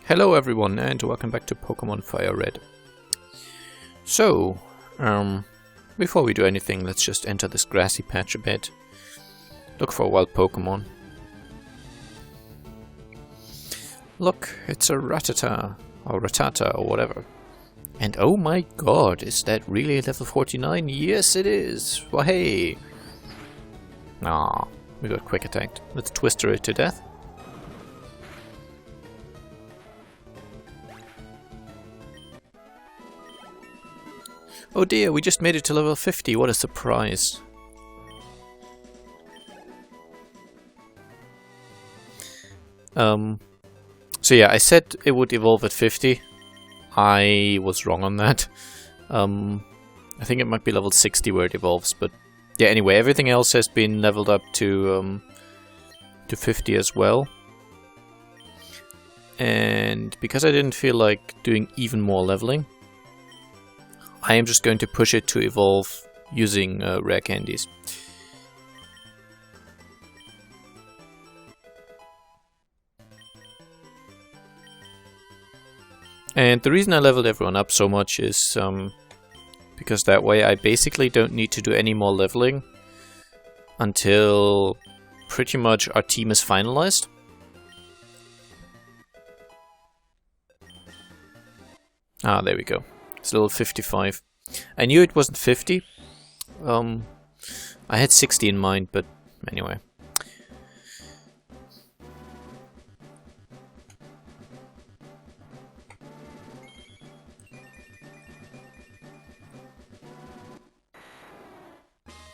Hello everyone and welcome back to Pokémon FireRed. So, before we do anything, let's just enter this grassy patch a bit. Look for wild Pokémon. Look, it's a Rattata, or Rattata, or whatever. And oh my god, is that really level 49? Yes it is! Well hey! Ah, we got quick attacked. Let's twister it to death. Oh dear, we just made it to level 50, what a surprise. So yeah, I said it would evolve at 50. I was wrong on that. I think it might be level 60 where it evolves, but yeah, anyway, everything else has been leveled up to 50 as well. And because I didn't feel like doing even more leveling, I am just going to push it to evolve using rare candies. And the reason I leveled everyone up so much is because that way I basically don't need to do any more leveling until pretty much our team is finalized. Ah, there we go. It's level 55. I knew it wasn't 50. I had 60 in mind, but anyway.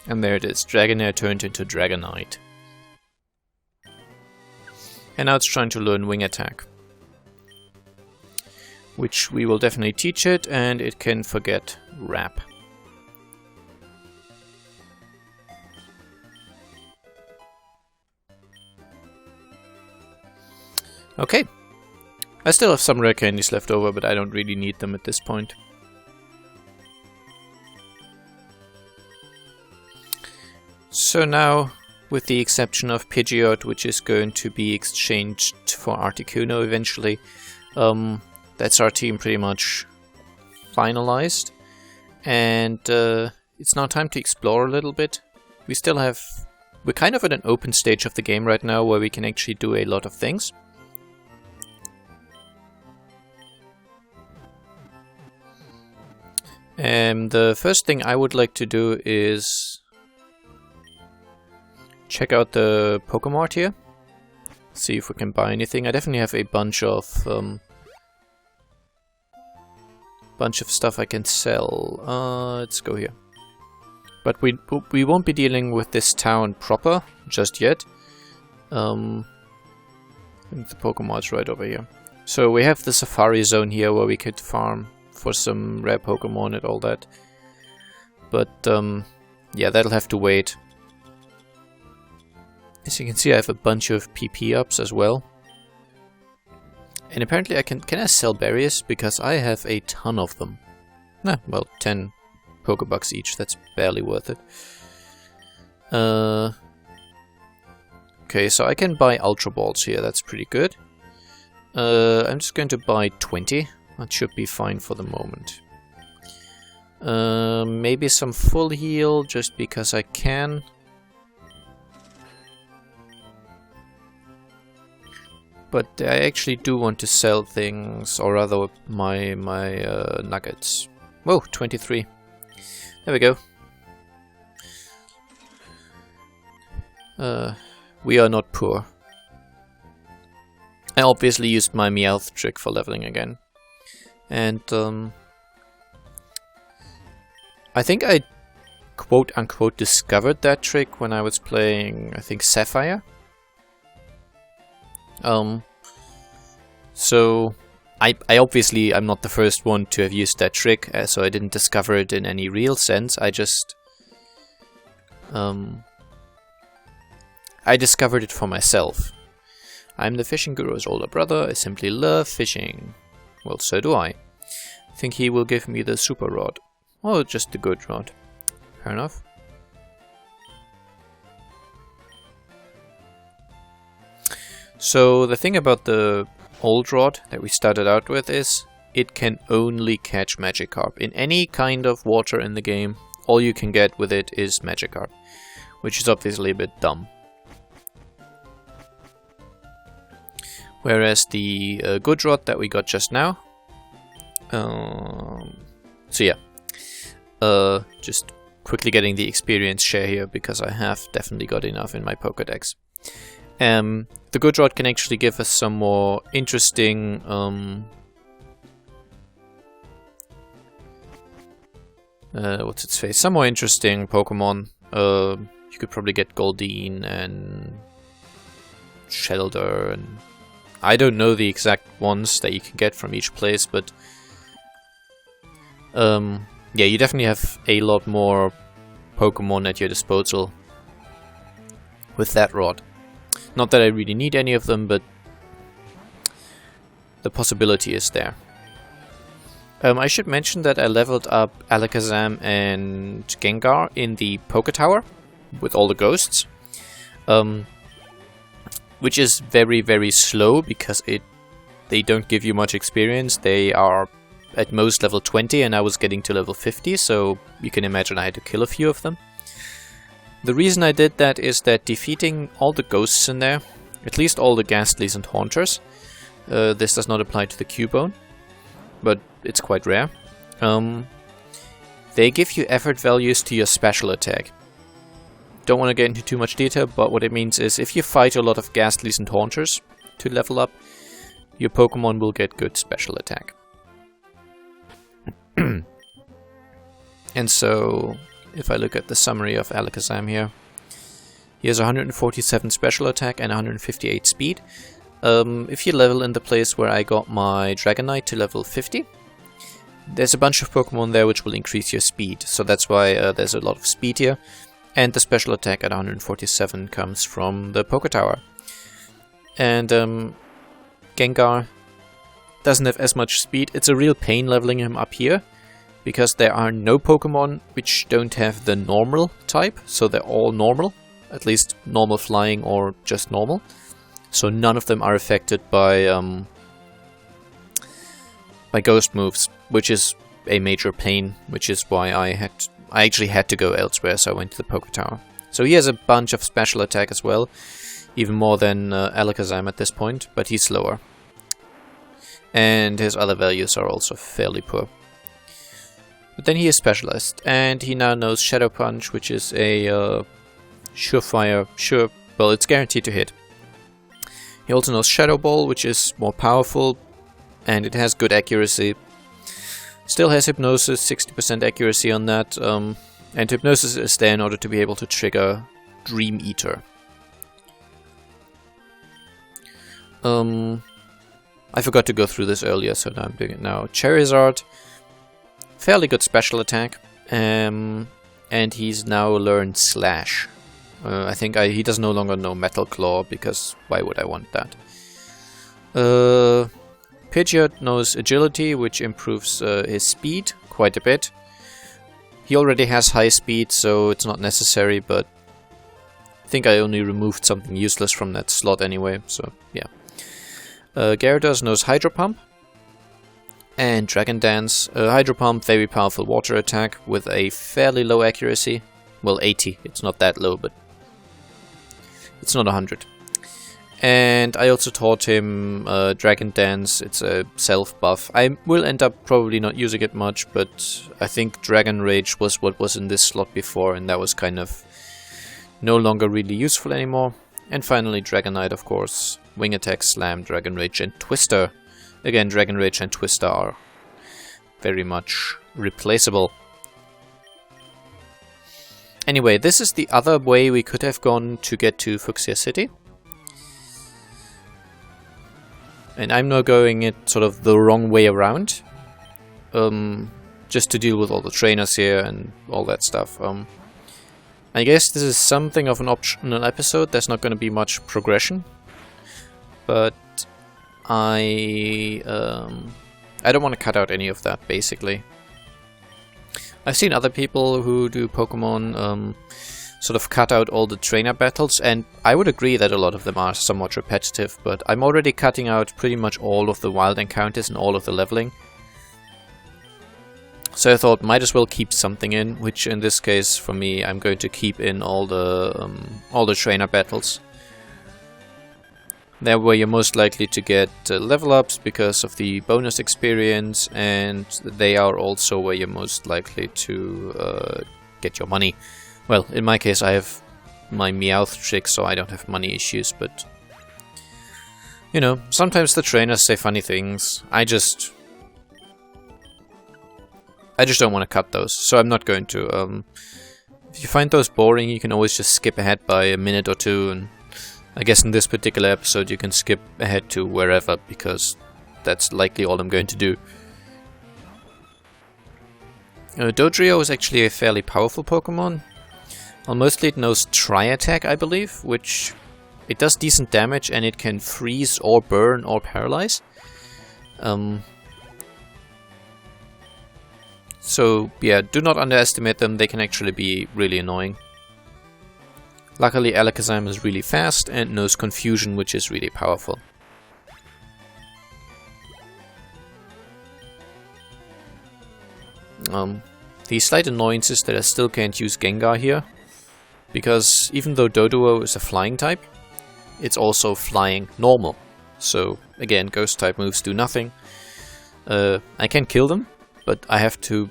And there it is. Dragonair turned into Dragonite. And now it's trying to learn Wing Attack, which we will definitely teach it, and it can forget Wrap. Okay. I still have some rare candies left over, but I don't really need them at this point. So now, with the exception of Pidgeot, which is going to be exchanged for Articuno eventually, that's our team pretty much finalized, and it's now time to explore a little bit. We're kind of at an open stage of the game right now where we can actually do a lot of things. And the first thing I would like to do is check out the Pokemart here, see if we can buy anything. I definitely have a bunch of stuff I can sell. Let's go here. But we won't be dealing with this town proper just yet. I think the Pokemart's right over here. So we have the Safari Zone here where we could farm for some rare Pokemon and all that. But yeah, that'll have to wait. As you can see, I have a bunch of PP ups as well. And apparently I can I sell berries? Because I have a ton of them. Nah, well, 10 Pokebucks each, that's barely worth it. Okay, so I can buy Ultra Balls here, that's pretty good. I'm just going to buy 20, that should be fine for the moment. Maybe some full heal, just because I can. But I actually do want to sell things, or rather my nuggets. Whoa, 23. There we go. We are not poor. I obviously used my Meowth trick for leveling again. And I think I quote-unquote discovered that trick when I was playing, I think, Sapphire. So I obviously I'm not the first one to have used that trick, so I didn't discover it in any real sense. I just I discovered it for myself. I'm the fishing guru's older brother. I simply love fishing. Well, so do I. I think he will give me the super rod, or just the good rod. Fair enough. So the thing about the old rod that we started out with is it can only catch Magikarp. In any kind of water in the game, all you can get with it is Magikarp, which is obviously a bit dumb. Whereas the good rod that we got just now, so yeah, just quickly getting the experience share here because I have definitely got enough in my Pokédex. The good rod can actually give us some more interesting what's its face? Some more interesting Pokemon. You could probably get Goldeen and Shelder, and I don't know the exact ones that you can get from each place, but yeah, you definitely have a lot more Pokemon at your disposal with that rod. Not that I really need any of them, but the possibility is there. I should mention that I leveled up Alakazam and Gengar in the Poké Tower with all the ghosts, which is very, very slow because they don't give you much experience. They are at most level 20 and I was getting to level 50, so you can imagine I had to kill a few of them. The reason I did that is that defeating all the ghosts in there, at least all the Ghastlies and Haunters, this does not apply to the Cubone, but it's quite rare, they give you effort values to your special attack. Don't want to get into too much detail, but what it means is if you fight a lot of Ghastlies and Haunters to level up, your Pokemon will get good special attack. And so, if I look at the summary of Alakazam here, he has 147 special attack and 158 speed. If you level in the place where I got my Dragonite to level 50, there's a bunch of Pokemon there which will increase your speed, so that's why there's a lot of speed here. And the special attack at 147 comes from the Poké Tower. And Gengar doesn't have as much speed. It's a real pain leveling him up here, because there are no Pokemon which don't have the normal type, so they're all normal, at least normal flying or just normal. So none of them are affected by ghost moves, which is a major pain, which is why I actually had to go elsewhere, so I went to the Poké Tower. So he has a bunch of special attack as well, even more than Alakazam at this point, but he's slower. And his other values are also fairly poor. But then he is specialized, and he now knows Shadow Punch, which is a well, it's guaranteed to hit. He also knows Shadow Ball, which is more powerful, and it has good accuracy. Still has Hypnosis, 60% accuracy on that, and Hypnosis is there in order to be able to trigger Dream Eater. I forgot to go through this earlier, so now I'm doing it now. Charizard, fairly good special attack, and he's now learned Slash. I think he does no longer know Metal Claw, because why would I want that? Pidgeot knows Agility, which improves his speed quite a bit. He already has high speed, so it's not necessary, but I think I only removed something useless from that slot anyway, so yeah. Gyarados knows Hydro Pump and Dragon Dance. Hydro Pump, very powerful water attack with a fairly low accuracy. Well, 80, it's not that low, but it's not 100. And I also taught him Dragon Dance. It's a self-buff. I will end up probably not using it much, but I think Dragon Rage was what was in this slot before, and that was kind of no longer really useful anymore. And finally Dragonite, of course. Wing Attack, Slam, Dragon Rage and Twister. Again, Dragon Rage and Twister are very much replaceable. Anyway, this is the other way we could have gone to get to Fuchsia City. And I'm now going it sort of the wrong way around. Just to deal with all the trainers here and all that stuff. I guess this is something of an optional episode. There's not going to be much progression. But I don't want to cut out any of that, basically. I've seen other people who do Pokemon sort of cut out all the trainer battles, and I would agree that a lot of them are somewhat repetitive, but I'm already cutting out pretty much all of the wild encounters and all of the leveling. So I thought might as well keep something in, which in this case for me I'm going to keep in all the trainer battles. They're where you're most likely to get level ups because of the bonus experience, and they are also where you're most likely to get your money. Well, in my case I have my Meowth trick, so I don't have money issues, but you know, sometimes the trainers say funny things. I just don't want to cut those, so I'm not going to. If you find those boring, you can always just skip ahead by a minute or two, and I guess in this particular episode you can skip ahead to wherever, because that's likely all I'm going to do. Dodrio is actually a fairly powerful Pokemon. Well, mostly it knows Tri-Attack, I believe, which it does decent damage, and it can freeze or burn or paralyze. So yeah, do not underestimate them, they can actually be really annoying. Luckily Alakazam is really fast and knows Confusion, which is really powerful. The slight annoyance is that I still can't use Gengar here, because even though Doduo is a flying type, it's also flying normal. So again, ghost type moves do nothing. I can kill them, but I have to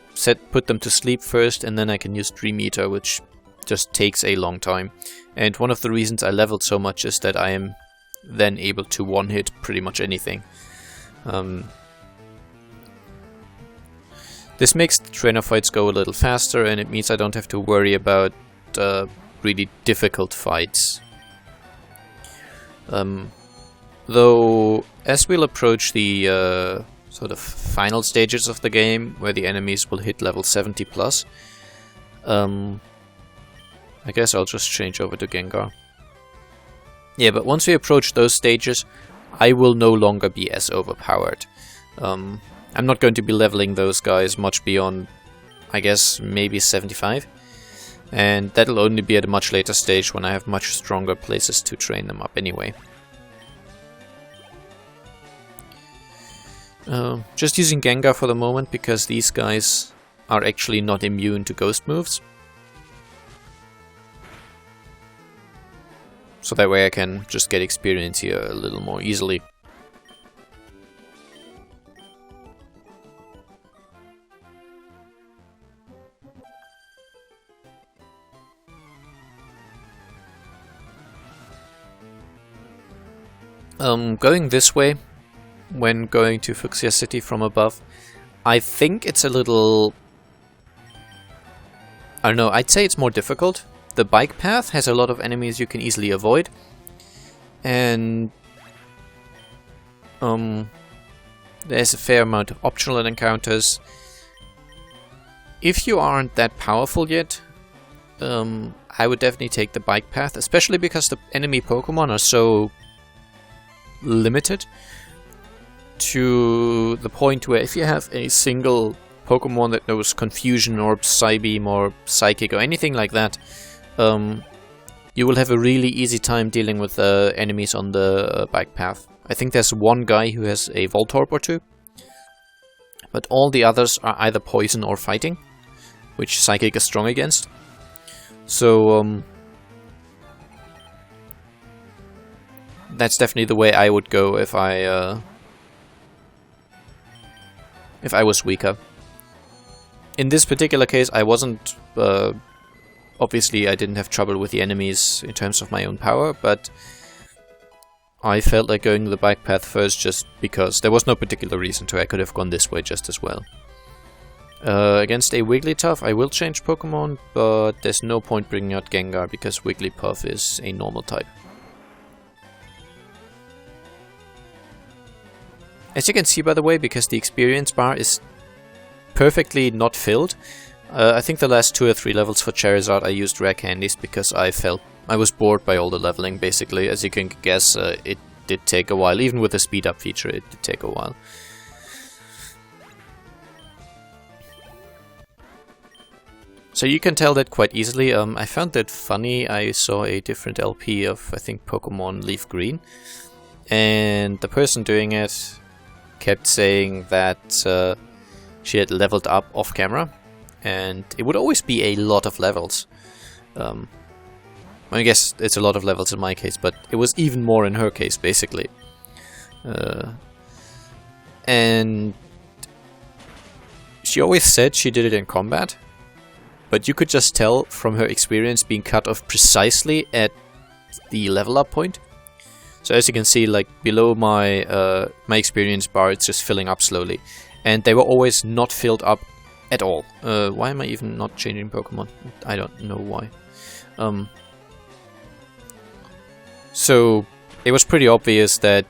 put them to sleep first, and then I can use Dream Eater, which just takes a long time. And one of the reasons I leveled so much is that I am then able to one-hit pretty much anything. This makes the trainer fights go a little faster, and it means I don't have to worry about really difficult fights. Though, as we'll approach the sort of final stages of the game, where the enemies will hit level 70 plus, I guess I'll just change over to Gengar. Yeah, but once we approach those stages, I will no longer be as overpowered. I'm not going to be leveling those guys much beyond, I guess, maybe 75. And that'll only be at a much later stage when I have much stronger places to train them up anyway. Just using Gengar for the moment, because these guys are actually not immune to ghost moves. So that way I can just get experience here a little more easily. Going this way, when going to Fuchsia City from above, I think it's a little... I don't know, I'd say it's more difficult. The bike path has a lot of enemies you can easily avoid, and there's a fair amount of optional encounters. If you aren't that powerful yet, I would definitely take the bike path, especially because the enemy Pokemon are so limited to the point where if you have a single Pokemon that knows Confusion or Psybeam or Psychic or anything like that, you will have a really easy time dealing with enemies on the bike path. I think there's one guy who has a Voltorb or two, but all the others are either poison or fighting, which Psychic is strong against. So that's definitely the way I would go if I was weaker. In this particular case, I wasn't. Obviously, I didn't have trouble with the enemies in terms of my own power, but I felt like going the bike path first just because there was no particular reason to. I could have gone this way just as well. Against a Wigglytuff, I will change Pokemon, but there's no point bringing out Gengar because Wigglypuff is a normal type. As you can see, by the way, because the experience bar is perfectly not filled, I think the last 2 or 3 levels for Charizard I used rare candies because I felt I was bored by all the leveling, basically. As you can guess, it did take a while. Even with the speed up feature, it did take a while. So you can tell that quite easily. I found that funny. I saw a different LP of, I think, Pokemon Leaf Green. And the person doing it kept saying that she had leveled up off camera. And it would always be a lot of levels. I guess it's a lot of levels in my case, but it was even more in her case, basically. And she always said she did it in combat, but you could just tell from her experience being cut off precisely at the level up point. So as you can see, like below my my experience bar, it's just filling up slowly, and they were always not filled up at all. Why am I even not changing Pokemon? I don't know why. So it was pretty obvious that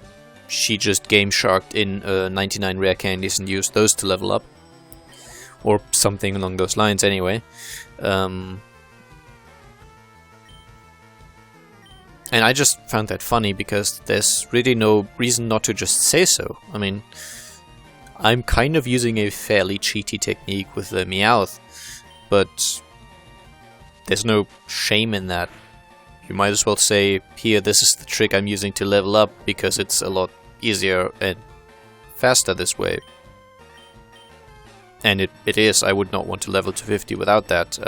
she just game sharked in 99 rare candies and used those to level up. Or something along those lines anyway. And I just found that funny because there's really no reason not to just say so. I mean, I'm kind of using a fairly cheaty technique with the Meowth, but there's no shame in that. You might as well say, here, this is the trick I'm using to level up, because it's a lot easier and faster this way. And it is. I would not want to level to 50 without that.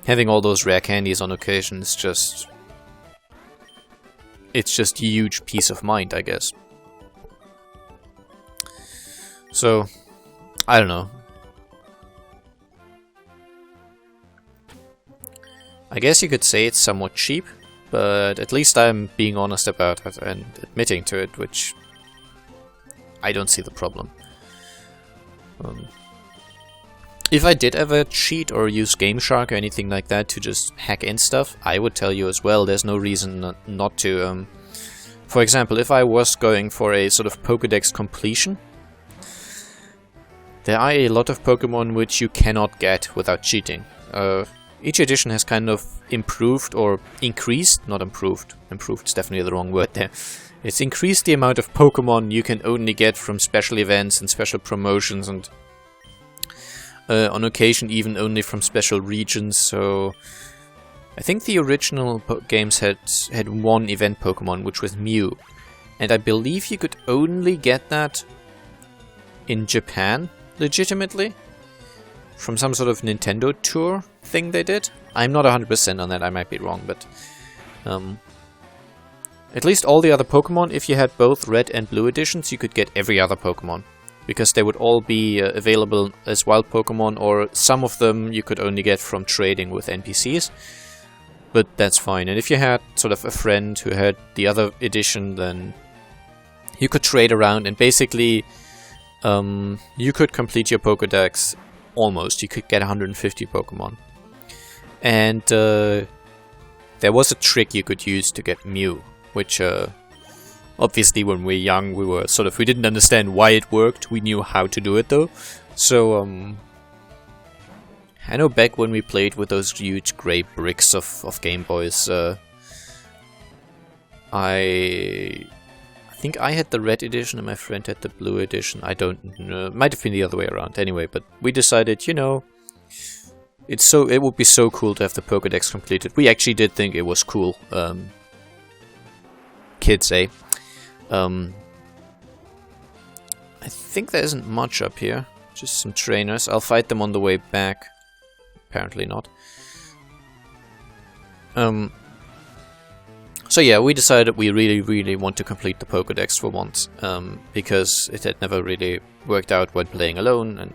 Having all those rare candies on occasion is just... it's just a huge peace of mind, I guess. So, I don't know. I guess you could say it's somewhat cheap, but at least I'm being honest about it and admitting to it, which I don't see the problem. If I did ever cheat or use Game Shark or anything like that to just hack in stuff, I would tell you as well. There's no reason not to. For example, if I was going for a sort of Pokédex completion, there are a lot of Pokemon which you cannot get without cheating. Each edition has kind of improved or increased, not improved. Improved is definitely the wrong word there. It's increased the amount of Pokemon you can only get from special events and special promotions, and on occasion even only from special regions. So I think the original games had one event Pokemon, which was Mew, and I believe you could only get that in Japan, legitimately, from some sort of Nintendo tour thing they did. I'm not 100% on that, I might be wrong, but at least all the other Pokemon, if you had both Red and Blue editions, you could get every other Pokemon, because they would all be available as wild Pokemon, or some of them you could only get from trading with NPCs, but that's fine. And if you had sort of a friend who had the other edition, then you could trade around, and basically you could complete your Pokédex almost. You could get 150 Pokemon. And there was a trick you could use to get Mew, which obviously when we were young we didn't understand why it worked. We knew how to do it though. So I know back when we played with those huge grey bricks of Game Boys, I think I had the red edition and my friend had the blue edition. I don't know, might have been the other way around anyway, but we decided, you know, it would be so cool to have the Pokédex completed. We actually did think it was cool. Kids, eh? I think there isn't much up here. Just some trainers. I'll fight them on the way back. Apparently not. So yeah, we decided we really want to complete the Pokédex for once. Because it had never really worked out when playing alone, and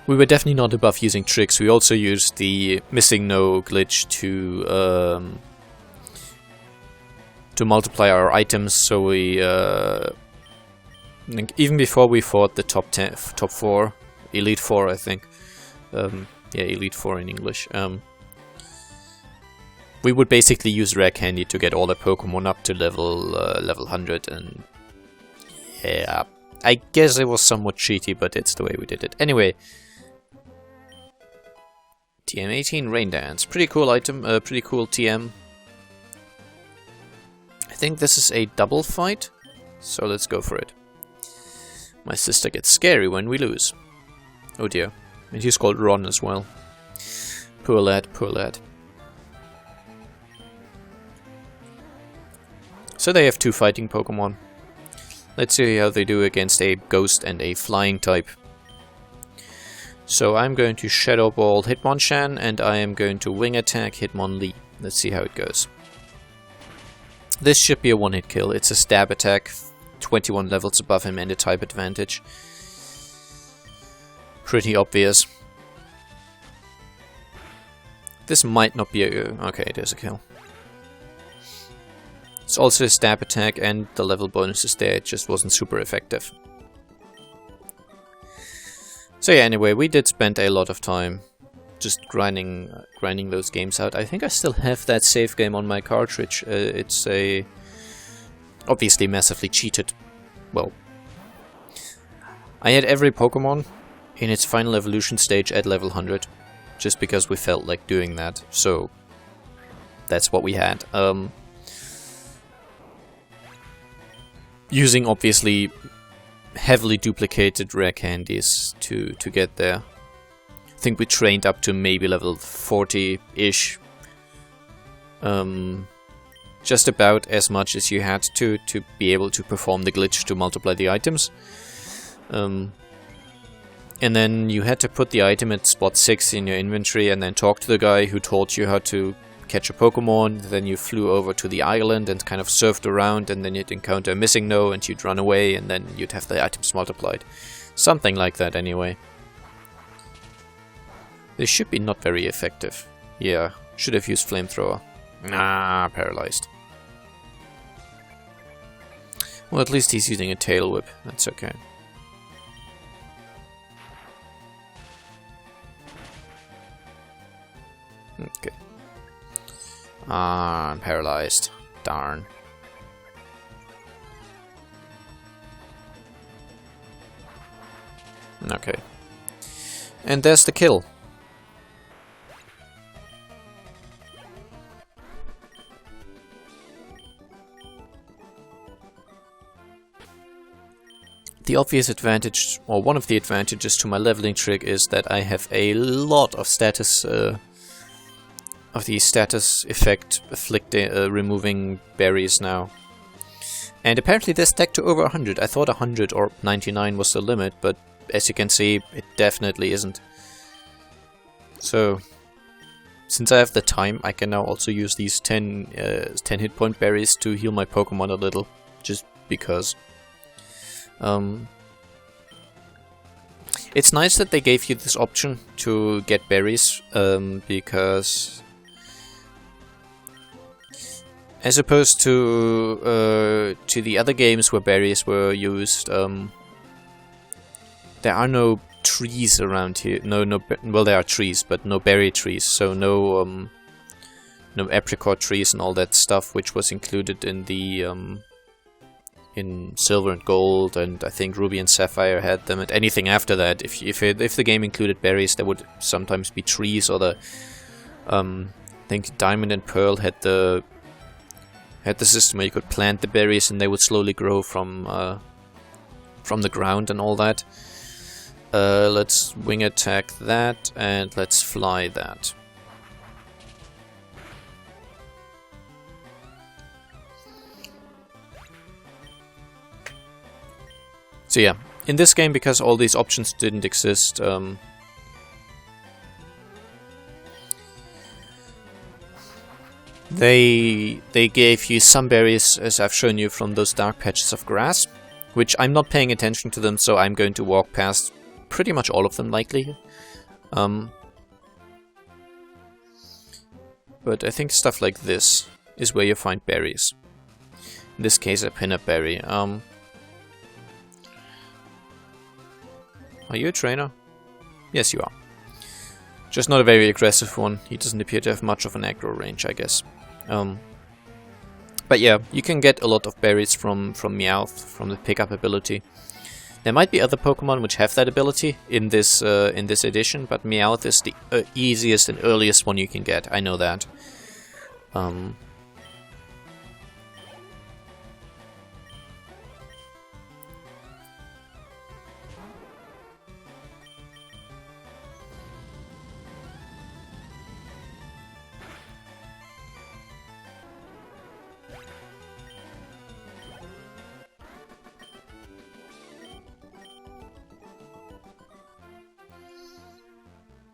we were definitely not above using tricks. We also used the missing no glitch to multiply our items, so we even before we fought the top 4, Elite 4 I think, yeah, Elite 4 in English, we would basically use rare candy to get all the Pokemon up to level 100, and yeah, I guess it was somewhat cheaty, but it's the way we did it. Anyway, TM18 Rain Dance, pretty cool item, pretty cool TM. I think this is a double fight, so let's go for it. My sister gets scary when we lose. Oh dear. And he's called Ron as well. Poor lad, poor lad. So they have 2 fighting Pokemon. Let's see how they do against a Ghost and a Flying type. So I'm going to Shadow Ball Hitmonchan, and I am going to Wing Attack Hitmonlee. Let's see how it goes. This should be a one-hit kill. It's a stab attack, 21 levels above him and a type advantage. Pretty obvious. This might not be a... okay, it is a kill. It's also a stab attack and the level bonus is there, it just wasn't super effective. So yeah, anyway, we did spend a lot of time just grinding those games out. I think I still have that save game on my cartridge. It's a... obviously massively cheated. Well, I had every Pokemon in its final evolution stage at level 100. Just because we felt like doing that. So, that's what we had. Using obviously heavily duplicated rare candies to get there. I think we trained up to maybe level 40-ish. Just about as much as you had to be able to perform the glitch to multiply the items. And then you had to put the item at spot 6 in your inventory and then talk to the guy who taught you how to catch a Pokemon. Then you flew over to the island and kind of surfed around, and then you'd encounter a missing no and you'd run away, and then you'd have the items multiplied. Something like that anyway. This should be not very effective. Yeah, should have used Flamethrower. Nah, paralyzed. Well, at least he's using a Tail Whip. That's okay. Okay. Ah, I'm paralyzed. Darn. Okay. And there's the kill. The obvious advantage, or one of the advantages to my leveling trick, is that I have a lot of status of the status effect removing berries now. And apparently they're stacked to over 100. I thought 100 or 99 was the limit, but as you can see, it definitely isn't. So, since I have the time, I can now also use these 10 hit point berries to heal my Pokemon a little, just because. It's nice that they gave you this option to get berries, because as opposed to the other games where berries were used, there are no trees around here. Well, there are trees, but no berry trees. So no apricot trees and all that stuff, which was included in the in Silver and Gold, and I think Ruby and Sapphire had them. And anything after that, if the game included berries, there would sometimes be trees. Or the I think Diamond and Pearl had the system where you could plant the berries and they would slowly grow from the ground and all that. Let's wing attack that, and let's fly that. So yeah, in this game, because all these options didn't exist, they gave you some berries, as I've shown you, from those dark patches of grass, which I'm not paying attention to them, so I'm going to walk past pretty much all of them, likely. But I think stuff like this is where you find berries. In this case, a pinup berry. Are you a trainer? Yes, you are. Just not a very aggressive one. He doesn't appear to have much of an aggro range, I guess. But yeah, you can get a lot of berries from Meowth, from the pickup ability. There might be other Pokemon which have that ability in this edition, but Meowth is the easiest and earliest one you can get. I know that.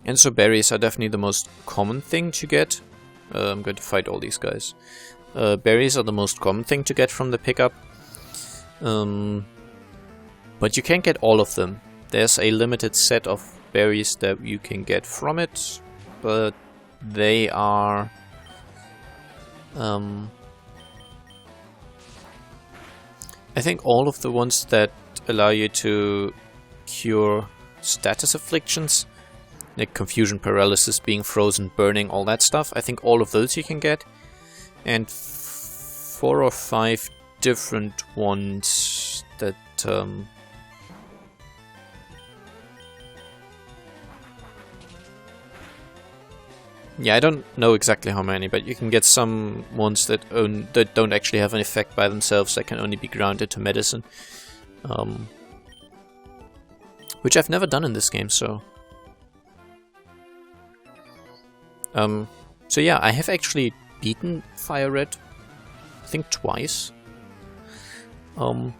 And so berries are definitely the most common thing to get. I'm going to fight all these guys. Berries are the most common thing to get from the pickup. But you can't get all of them. There's a limited set of berries that you can get from it, but they are... I think all of the ones that allow you to cure status afflictions, like confusion, paralysis, being frozen, burning, all that stuff, I think all of those you can get. And 4 or 5 different ones that... yeah, I don't know exactly how many, but you can get some ones that don't actually have an effect by themselves, that can only be grounded to medicine. Which I've never done in this game, so... so yeah, I have actually beaten FireRed, I think twice. But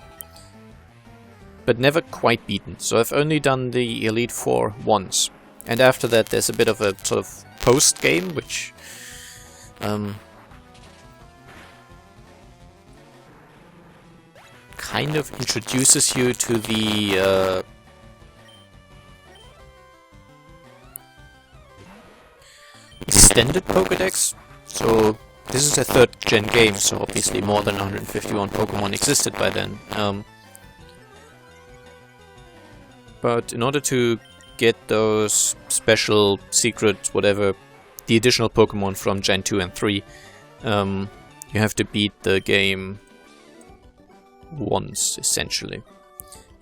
never quite beaten, so I've only done the Elite Four once. And after that there's a bit of a sort of post-game, which kind of introduces you to the extended Pokédex. So this is a 3rd gen game, so obviously more than 151 Pokemon existed by then. But in order to get those special, secret, whatever, the additional Pokemon from Gen 2 and 3, you have to beat the game once, essentially.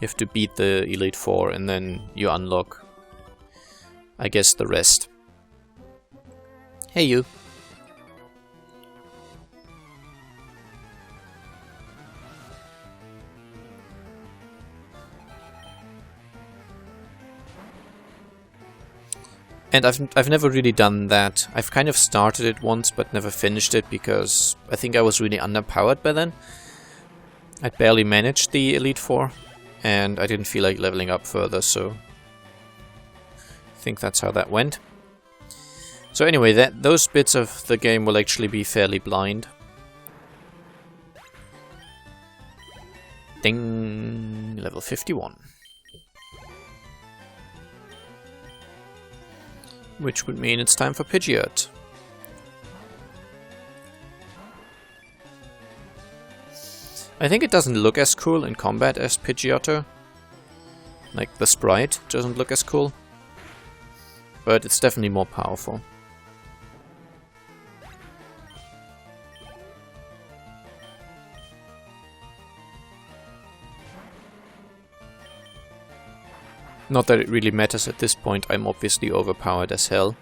You have to beat the Elite Four and then you unlock, I guess, the rest. Hey you! And I've never really done that. I've kind of started it once but never finished it because I think I was really underpowered by then. I'd barely managed the Elite Four and I didn't feel like leveling up further, so I think that's how that went. So anyway, those bits of the game will actually be fairly blind. Ding! Level 51. Which would mean it's time for Pidgeot. I think it doesn't look as cool in combat as Pidgeotto. Like, the sprite doesn't look as cool. But it's definitely more powerful. Not that it really matters at this point, I'm obviously overpowered as hell.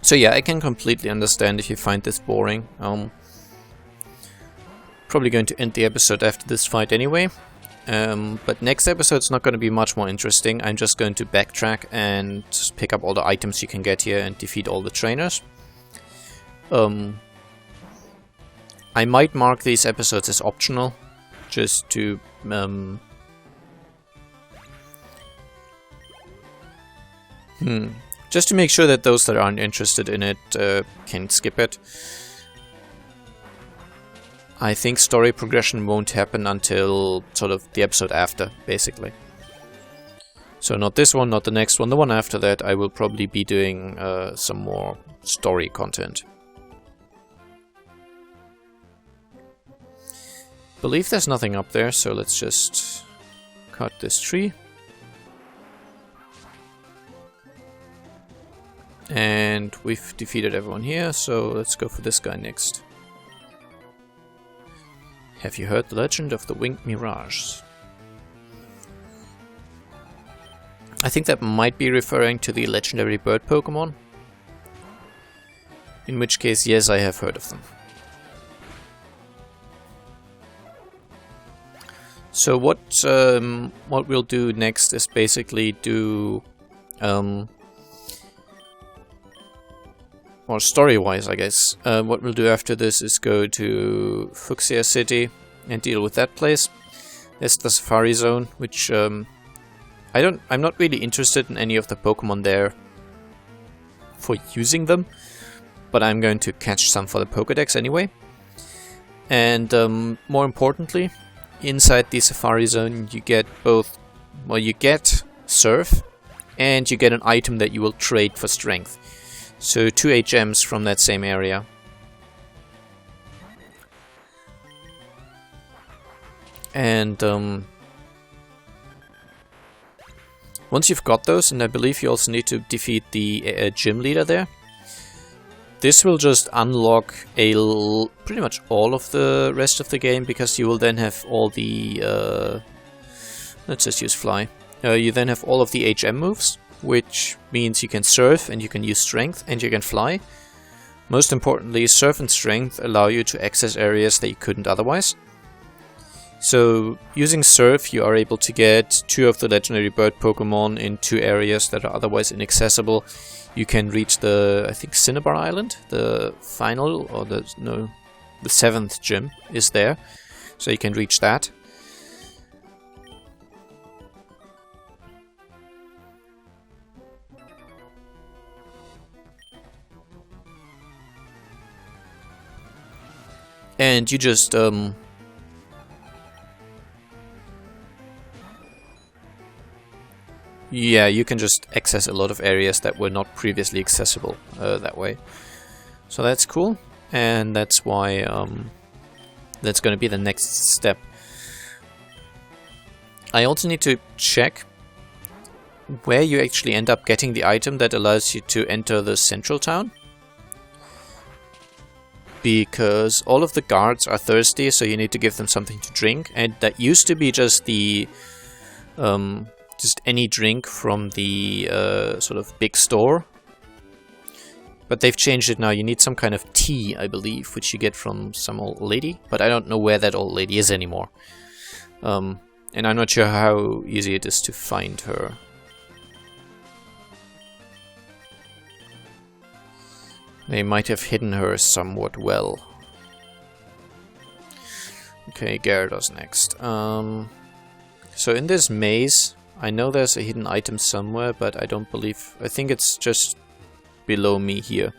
So yeah, I can completely understand if you find this boring. Probably going to end the episode after this fight anyway. But next episode's not going to be much more interesting. I'm just going to backtrack and pick up all the items you can get here and defeat all the trainers. I might mark these episodes as optional, just to... just to make sure that those that aren't interested in it can skip it. I think story progression won't happen until sort of the episode after, basically. So not this one, not the next one. The one after that I will probably be doing some more story content. Believe there's nothing up there, so let's just cut this tree. And we've defeated everyone here, so let's go for this guy next. Have you heard the legend of the winged mirage? I think that might be referring to the legendary bird Pokemon. In which case, yes, I have heard of them. So what we'll do next is basically do, or story-wise, I guess, what we'll do after this is go to Fuchsia City and deal with that place. There's the Safari Zone, which I'm not really interested in any of the Pokemon there for using them, but I'm going to catch some for the Pokédex anyway. And more importantly, inside the Safari Zone you get both, well, you get Surf and you get an item that you will trade for Strength. So 2 HMs from that same area. And once you've got those, and I believe you also need to defeat the gym leader there, this will just unlock pretty much all of the rest of the game, because you will then have all the let's just use Fly. You then have all of the HM moves, which means you can Surf and you can use Strength and you can Fly. Most importantly, Surf and Strength allow you to access areas that you couldn't otherwise. So using Surf, you are able to get 2 of the legendary bird Pokemon in 2 areas that are otherwise inaccessible. You can reach the, I think, Cinnabar Island, the final, or the 7th gym is there, so you can reach that. And you just yeah, you can just access a lot of areas that were not previously accessible that way. So that's cool, and that's why that's going to be the next step. I also need to check where you actually end up getting the item that allows you to enter the central town. Because all of the guards are thirsty, so you need to give them something to drink, and that used to be just the just any drink from the sort of big store. But they've changed it now. You need some kind of tea, I believe, which you get from some old lady, but I don't know where that old lady is anymore. And I'm not sure how easy it is to find her. They might have hidden her somewhat well. Okay, Gyarados next. So in this maze, I know there's a hidden item somewhere, but I think it's just below me here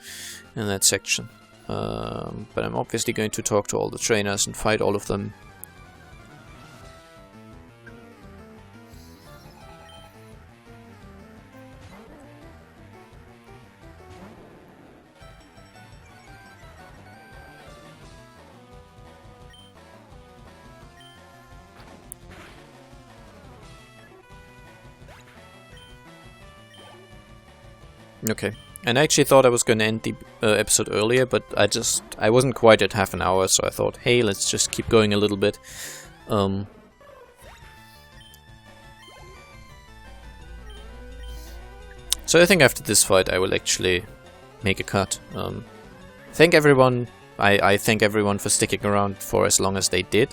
in that section. But I'm obviously going to talk to all the trainers and fight all of them. Okay, and I actually thought I was going to end the episode earlier, but I wasn't quite at half an hour, so I thought, hey, let's just keep going a little bit. So I think after this fight I will actually make a cut. Thank everyone. I thank everyone for sticking around for as long as they did.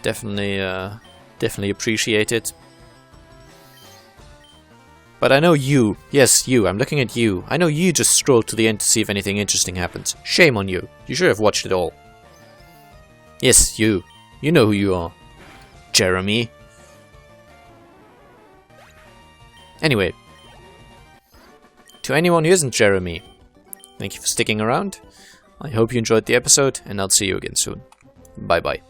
Definitely appreciate it. But I know you, yes you, I'm looking at you. I know you just strolled to the end to see if anything interesting happens. Shame on you. You should have watched it all. Yes, you. You know who you are. Jeremy. Anyway. To anyone who isn't Jeremy, thank you for sticking around. I hope you enjoyed the episode, and I'll see you again soon. Bye bye.